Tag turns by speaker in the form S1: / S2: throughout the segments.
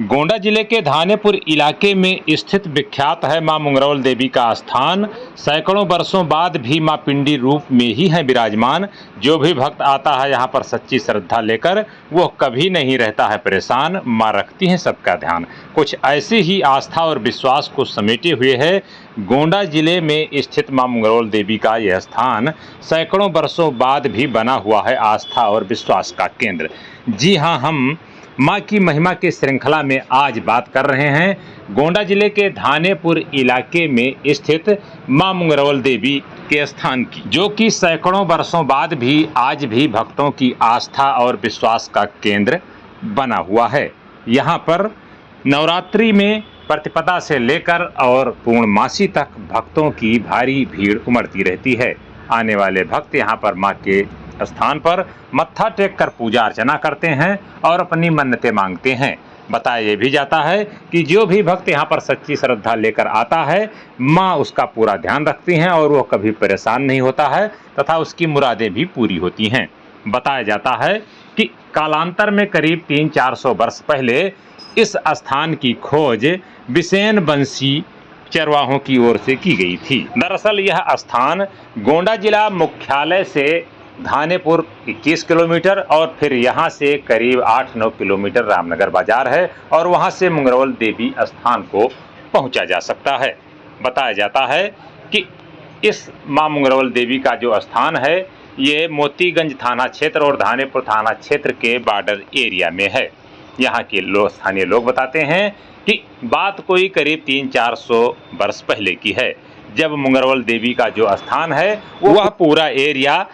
S1: गोंडा जिले के धानेपुर इलाके में स्थित विख्यात है मां मुंगरौल देवी का स्थान। सैकड़ों वर्षों बाद भी मां पिंडी रूप में ही है विराजमान। जो भी भक्त आता है यहाँ पर सच्ची श्रद्धा लेकर, वो कभी नहीं रहता है परेशान। मां रखती हैं सबका ध्यान। कुछ ऐसी ही आस्था और विश्वास को समेटे हुए है गोंडा जिले में स्थित मां मुंगरौल देवी का यह स्थान। सैकड़ों वर्षों बाद भी बना हुआ है आस्था और विश्वास का केंद्र। जी हाँ, हम मां की महिमा के श्रृंखला में आज बात कर रहे हैं गोंडा जिले के धानेपुर इलाके में स्थित मां मुंगरौल देवी के स्थान की, जो कि सैकड़ों वर्षों बाद भी आज भी भक्तों की आस्था और विश्वास का केंद्र बना हुआ है। यहाँ पर नवरात्रि में प्रतिपदा से लेकर और पूर्णमासी तक भक्तों की भारी भीड़ उमड़ती रहती है। आने वाले भक्त यहाँ पर मां के स्थान पर मत्था टेक कर पूजा अर्चना करते हैं और अपनी मन्नतें मांगते हैं। बताया ये भी जाता है कि जो भी भक्त यहाँ पर सच्ची श्रद्धा लेकर आता है, माँ उसका पूरा ध्यान रखती हैं और वो कभी परेशान नहीं होता है तथा उसकी मुरादें भी पूरी होती हैं। बताया जाता है कि कालांतर में करीब 300-400 वर्ष पहले इस स्थान की खोज बिसेन बंसी चरवाहों की ओर से की गई थी। दरअसल यह स्थान गोंडा जिला मुख्यालय से धानेपुर 21 किलोमीटर और फिर यहाँ से करीब 8-9 किलोमीटर रामनगर बाजार है और वहाँ से मुंगरौल देवी स्थान को पहुँचा जा सकता है। बताया जाता है कि इस मां मुंगरौल देवी का जो स्थान है, ये मोतीगंज थाना क्षेत्र और धानेपुर थाना क्षेत्र के बॉर्डर एरिया में है। यहाँ के स्थानीय लोग बताते हैं कि बात कोई करीब 300-400 वर्ष पहले की है, जब मुंगरौल देवी का जो स्थान है वह पूरा एरिया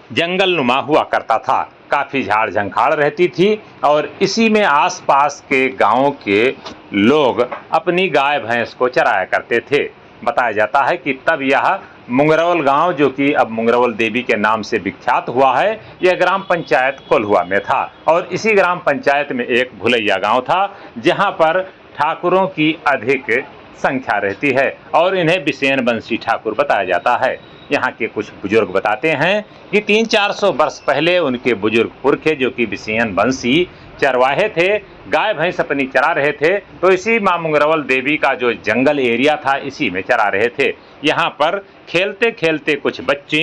S1: जंगल नुमा हुआ करता था। काफ़ी झाड़ झंखाड़ रहती थी और इसी में आसपास के गांवों के लोग अपनी गाय भैंस को चराया करते थे। बताया जाता है कि तब यह मुंगरौल गांव, जो कि अब मुंगरौल देवी के नाम से विख्यात हुआ है, यह ग्राम पंचायत कोल्हुआ में था और इसी ग्राम पंचायत में एक भुलैया गांव था जहां पर ठाकुरों की अधिक संख्या रहती है और इन्हें बिसेन बंसी ठाकुर बताया जाता है। यहाँ के कुछ बुजुर्ग बताते हैं कि 300-400 वर्ष पहले उनके बुजुर्ग पुरखे, जो कि बिसेन बंसी चरवाहे थे, गाय भैंस अपनी चरा रहे थे, तो इसी मां मुंगरौल देवी का जो जंगल एरिया था इसी में चरा रहे थे। यहाँ पर खेलते खेलते कुछ बच्चे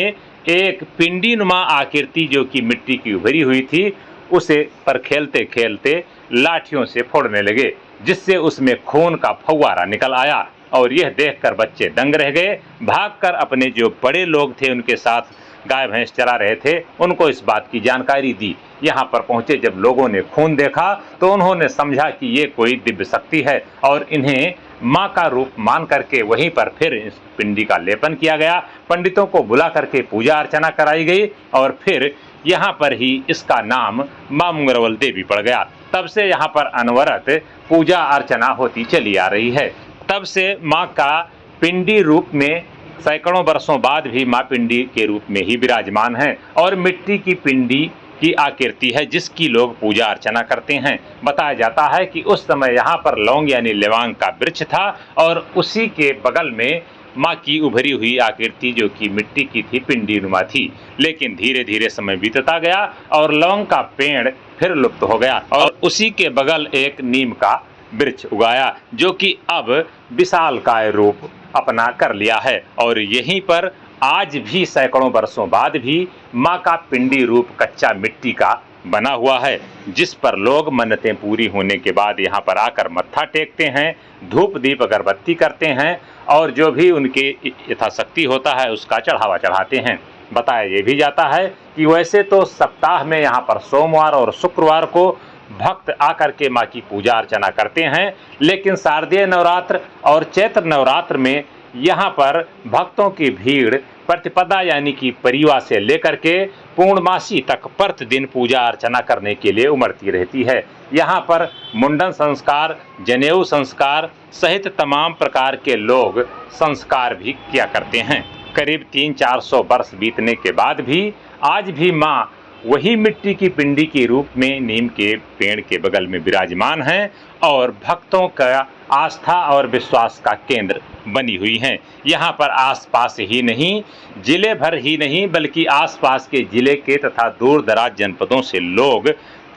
S1: एक पिंडी नुमा आकृति, जो कि मिट्टी की उभरी हुई थी, उसे पर खेलते खेलते लाठियों से फोड़ने लगे, जिससे उसमें खून का फव्वारा निकल आया और यह देखकर बच्चे दंग रह गए। भागकर अपने जो बड़े लोग थे उनके साथ गाय भैंस चरा रहे थे, उनको इस बात की जानकारी दी। यहाँ पर पहुँचे जब लोगों ने खून देखा तो उन्होंने समझा कि ये कोई दिव्य शक्ति है और इन्हें माँ का रूप मान करके वहीं पर फिर इस पिंडी का लेपन किया गया। पंडितों को बुला करके पूजा अर्चना कराई गई और फिर यहाँ पर ही इसका नाम मां मुंगरौल देवी पड़ गया। तब से यहाँ पर अनवरत पूजा अर्चना होती चली आ रही है। तब से मां का पिंडी रूप में सैकड़ों वर्षों बाद भी मां पिंडी के रूप में ही विराजमान है और मिट्टी की पिंडी की आकृति है जिसकी लोग पूजा अर्चना करते हैं। बताया जाता है कि उस समय यहाँ पर लौंग यानी लेवांग का वृक्ष था और उसी के बगल में माँ की उभरी हुई आकृति, जो कि मिट्टी की थी, पिंडी नुमा थी। लेकिन धीरे धीरे समय बीतता गया और लौंग का पेड़ फिर लुप्त हो गया और उसी के बगल एक नीम का वृक्ष उगाया, जो कि अब विशालकाय रूप अपना कर लिया है और यहीं पर आज भी सैकड़ों वर्षों बाद भी माँ का पिंडी रूप कच्चा मिट्टी का बना हुआ है, जिस पर लोग मन्नतें पूरी होने के बाद यहाँ पर आकर मत्था टेकते हैं, धूप दीप अगरबत्ती करते हैं और जो भी उनके यथाशक्ति होता है उसका चढ़ावा चढ़ाते हैं। बताया ये भी जाता है कि वैसे तो सप्ताह में यहाँ पर सोमवार और शुक्रवार को भक्त आकर के माँ की पूजा अर्चना करते हैं, लेकिन शारदीय नवरात्र और चैत्र नवरात्र में यहाँ पर भक्तों की भीड़ प्रतिपदा यानी कि परिवा से लेकर के पूर्णमासी तक प्रतिदिन पूजा अर्चना करने के लिए उमड़ती रहती है। यहाँ पर मुंडन संस्कार, जनेऊ संस्कार सहित तमाम प्रकार के लोग संस्कार भी किया करते हैं। करीब 300-400 वर्ष बीतने के बाद भी आज भी माँ वही मिट्टी की पिंडी के रूप में नीम के पेड़ के बगल में विराजमान हैं और भक्तों का आस्था और विश्वास का केंद्र बनी हुई हैं। यहाँ पर आसपास ही नहीं, जिले भर ही नहीं बल्कि आसपास के जिले के तथा दूर दराज जनपदों से लोग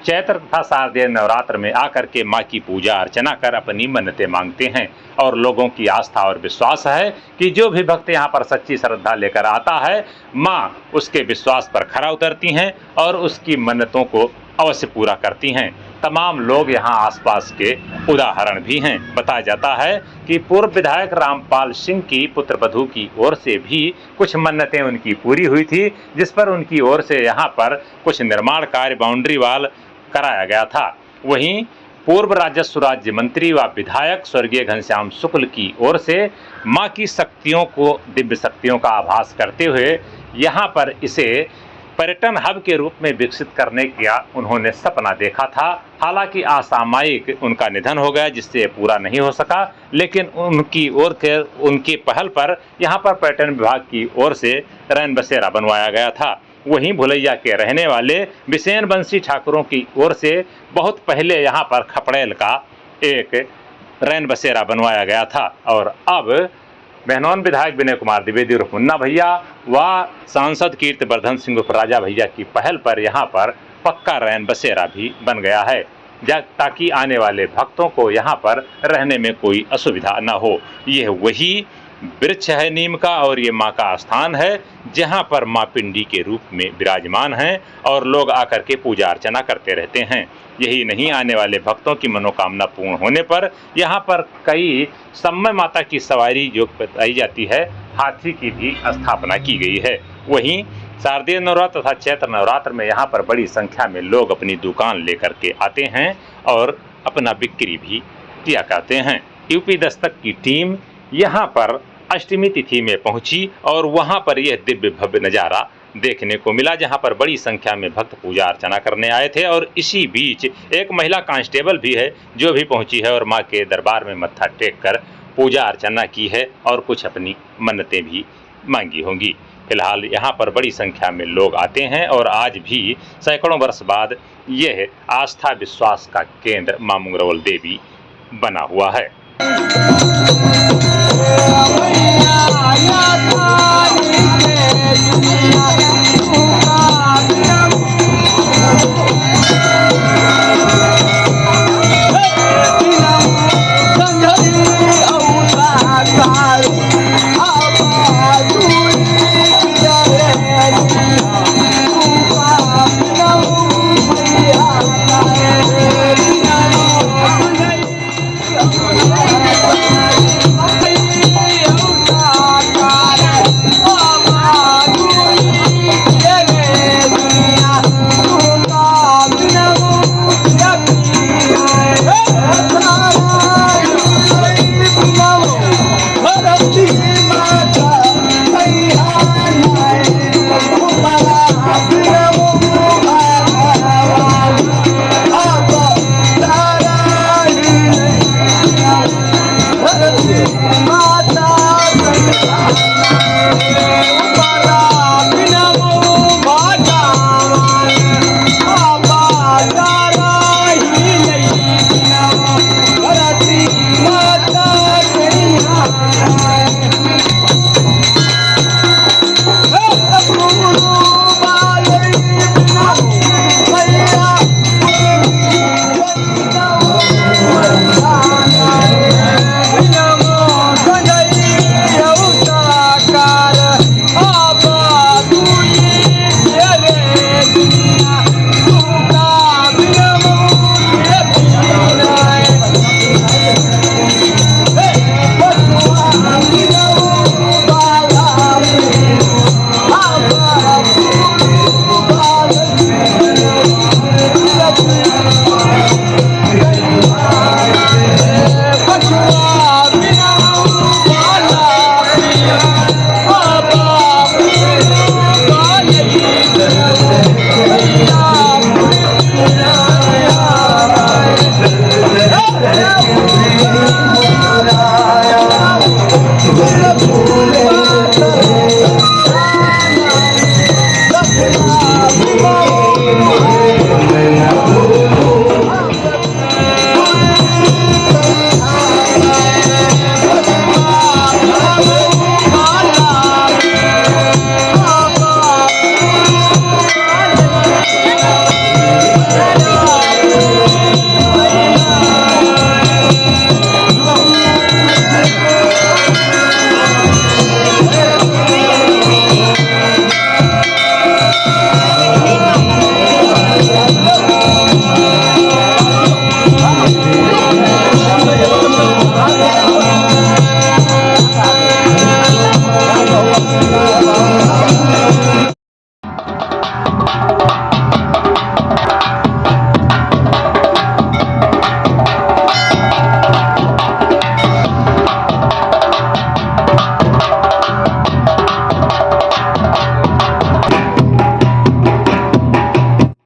S1: चैत्र तथा शारदीय नवरात्र में आकर के माँ की पूजा अर्चना कर अपनी मन्नतें मांगते हैं और लोगों की आस्था और विश्वास है कि जो भी भक्त यहाँ पर सच्ची श्रद्धा लेकर आता है, माँ उसके विश्वास पर खरा उतरती हैं और उसकी मन्नतों को अवश्य पूरा करती हैं। तमाम लोग यहाँ आसपास के उदाहरण भी हैं। बताया जाता है कि पूर्व विधायक रामपाल सिंह की पुत्रवधू की ओर से भी कुछ मन्नतें उनकी पूरी हुई थी, जिस पर उनकी ओर से यहाँ पर कुछ निर्माण कार्य बाउंड्री वाल कराया गया था। वहीं पूर्व राजस्व राज्य मंत्री व विधायक स्वर्गीय घनश्याम शुक्ल की ओर से मां की शक्तियों को, दिव्य शक्तियों का आभास करते हुए यहां पर इसे पर्यटन हब के रूप में विकसित करने का उन्होंने सपना देखा था। हालांकि असामयिक उनका निधन हो गया, जिससे ये पूरा नहीं हो सका, लेकिन उनकी पहल पर यहाँ पर पर्यटन विभाग की ओर से रैन बसेरा बनवाया गया था। वहीं भुलैया के रहने वाले बिसेन बंसी ठाकुरों की ओर से बहुत पहले यहाँ पर खपड़ेल का एक रैन बसेरा बनवाया गया था और अब बहनौन विधायक विनय कुमार द्विवेदी उर्फ मुन्ना भैया व सांसद कीर्तिवर्धन सिंह उर्फ राजा भैया की पहल पर यहाँ पर पक्का रैन बसेरा भी बन गया है, ताकि आने वाले भक्तों को यहाँ पर रहने में कोई असुविधा न हो। यह वही वृक्ष है नीम का और ये माँ का स्थान है जहाँ पर माँ पिंडी के रूप में विराजमान हैं और लोग आकर के पूजा अर्चना करते रहते हैं। यही नहीं, आने वाले भक्तों की मनोकामना पूर्ण होने पर यहाँ पर कई समय माता की सवारी जो बताई जाती है, हाथी की भी स्थापना की गई है। वहीं शारदीय नवरात्र तथा चैत्र नवरात्र में यहाँ पर बड़ी संख्या में लोग अपनी दुकान लेकर के आते हैं और अपना बिक्री भी किया करते हैं। यूपी दस्तक की टीम यहाँ पर अष्टमी तिथि में पहुंची और वहां पर यह दिव्य भव्य नज़ारा देखने को मिला, जहां पर बड़ी संख्या में भक्त पूजा अर्चना करने आए थे। और इसी बीच एक महिला कांस्टेबल भी है जो भी पहुंची है और मां के दरबार में मत्था टेक कर पूजा अर्चना की है और कुछ अपनी मन्नतें भी मांगी होंगी। फिलहाल यहाँ पर बड़ी संख्या में लोग आते हैं और आज भी सैकड़ों वर्ष बाद यह आस्था विश्वास का केंद्र मां मुंगरौल देवी बना हुआ है।